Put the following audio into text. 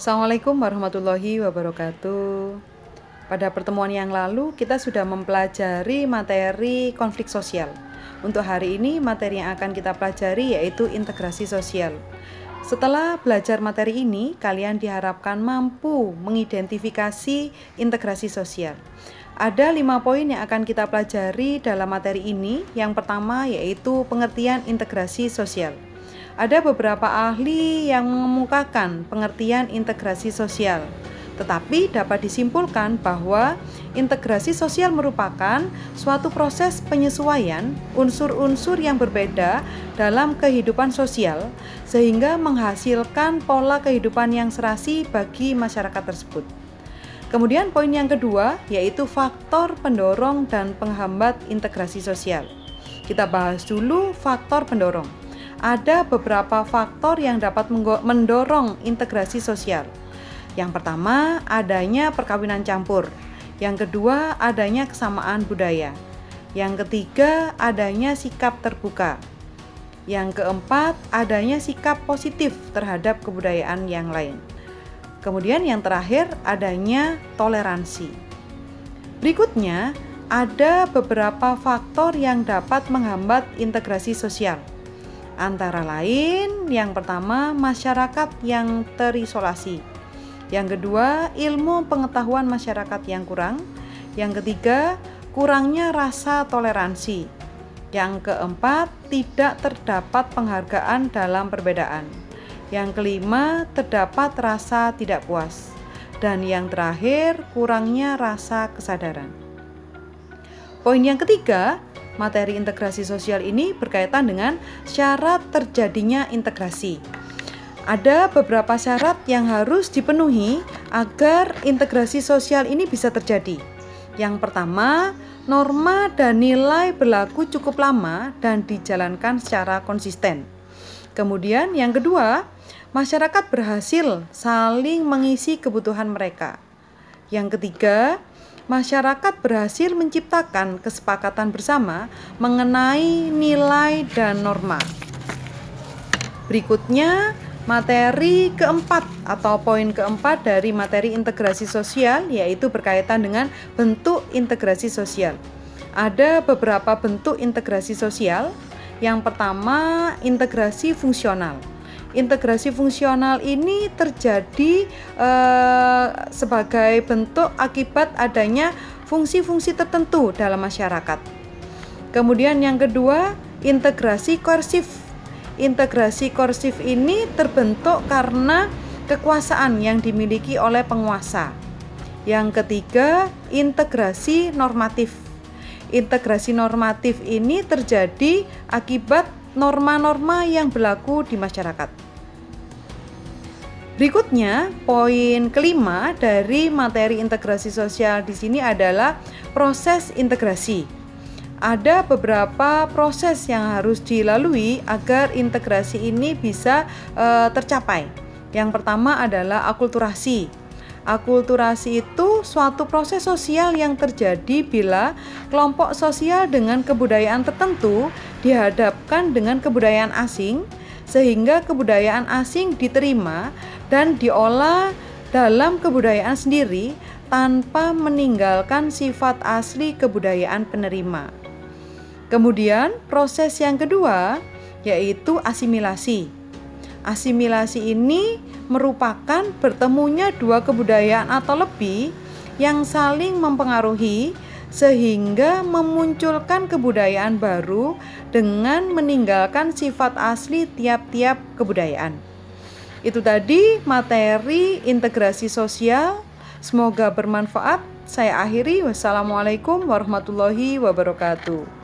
Assalamualaikum warahmatullahi wabarakatuh. Pada pertemuan yang lalu kita sudah mempelajari materi konflik sosial. Untuk hari ini materi yang akan kita pelajari yaitu integrasi sosial. Setelah belajar materi ini, kalian diharapkan mampu mengidentifikasi integrasi sosial. Ada 5 poin yang akan kita pelajari dalam materi ini. Yang pertama yaitu pengertian integrasi sosial. Ada beberapa ahli yang mengemukakan pengertian integrasi sosial, tetapi dapat disimpulkan bahwa integrasi sosial merupakan suatu proses penyesuaian unsur-unsur yang berbeda dalam kehidupan sosial sehingga menghasilkan pola kehidupan yang serasi bagi masyarakat tersebut. Kemudian poin yang kedua yaitu faktor pendorong dan penghambat integrasi sosial. Kita bahas dulu faktor pendorong. Ada beberapa faktor yang dapat mendorong integrasi sosial. Yang pertama, adanya perkawinan campur. Yang kedua, adanya kesamaan budaya. Yang ketiga, adanya sikap terbuka. Yang keempat, adanya sikap positif terhadap kebudayaan yang lain. Kemudian yang terakhir, adanya toleransi. Berikutnya, ada beberapa faktor yang dapat menghambat integrasi sosial. Antara lain, yang pertama, masyarakat yang terisolasi. Yang kedua, ilmu pengetahuan masyarakat yang kurang. Yang ketiga, kurangnya rasa toleransi. Yang keempat, tidak terdapat penghargaan dalam perbedaan. Yang kelima, terdapat rasa tidak puas. Dan yang terakhir, kurangnya rasa kesadaran. Poin yang ketiga, materi integrasi sosial ini berkaitan dengan syarat terjadinya integrasi. Ada beberapa syarat yang harus dipenuhi agar integrasi sosial ini bisa terjadi. Yang pertama, norma dan nilai berlaku cukup lama dan dijalankan secara konsisten. Kemudian yang kedua, masyarakat berhasil saling mengisi kebutuhan mereka. Yang ketiga, masyarakat berhasil menciptakan kesepakatan bersama mengenai nilai dan norma. Berikutnya, materi keempat atau poin keempat dari materi integrasi sosial yaitu berkaitan dengan bentuk integrasi sosial. Ada beberapa bentuk integrasi sosial. Yang pertama, integrasi fungsional. Integrasi fungsional ini terjadi sebagai bentuk akibat adanya fungsi-fungsi tertentu dalam masyarakat. Kemudian yang kedua, integrasi koersif. Integrasi koersif ini terbentuk karena kekuasaan yang dimiliki oleh penguasa. Yang ketiga, integrasi normatif. Integrasi normatif ini terjadi akibat norma-norma yang berlaku di masyarakat. Berikutnya, poin kelima dari materi integrasi sosial di sini adalah proses integrasi. Ada beberapa proses yang harus dilalui agar integrasi ini bisa tercapai. Yang pertama adalah akulturasi. Akulturasi itu suatu proses sosial yang terjadi bila kelompok sosial dengan kebudayaan tertentu dihadapkan dengan kebudayaan asing, sehingga kebudayaan asing diterima dan diolah dalam kebudayaan sendiri tanpa meninggalkan sifat asli kebudayaan penerima. Kemudian proses yang kedua yaitu asimilasi. Asimilasi ini merupakan bertemunya dua kebudayaan atau lebih yang saling mempengaruhi sehingga memunculkan kebudayaan baru dengan meninggalkan sifat asli tiap-tiap kebudayaan. Itu tadi materi integrasi sosial. Semoga bermanfaat. Saya akhiri. Wassalamualaikum warahmatullahi wabarakatuh.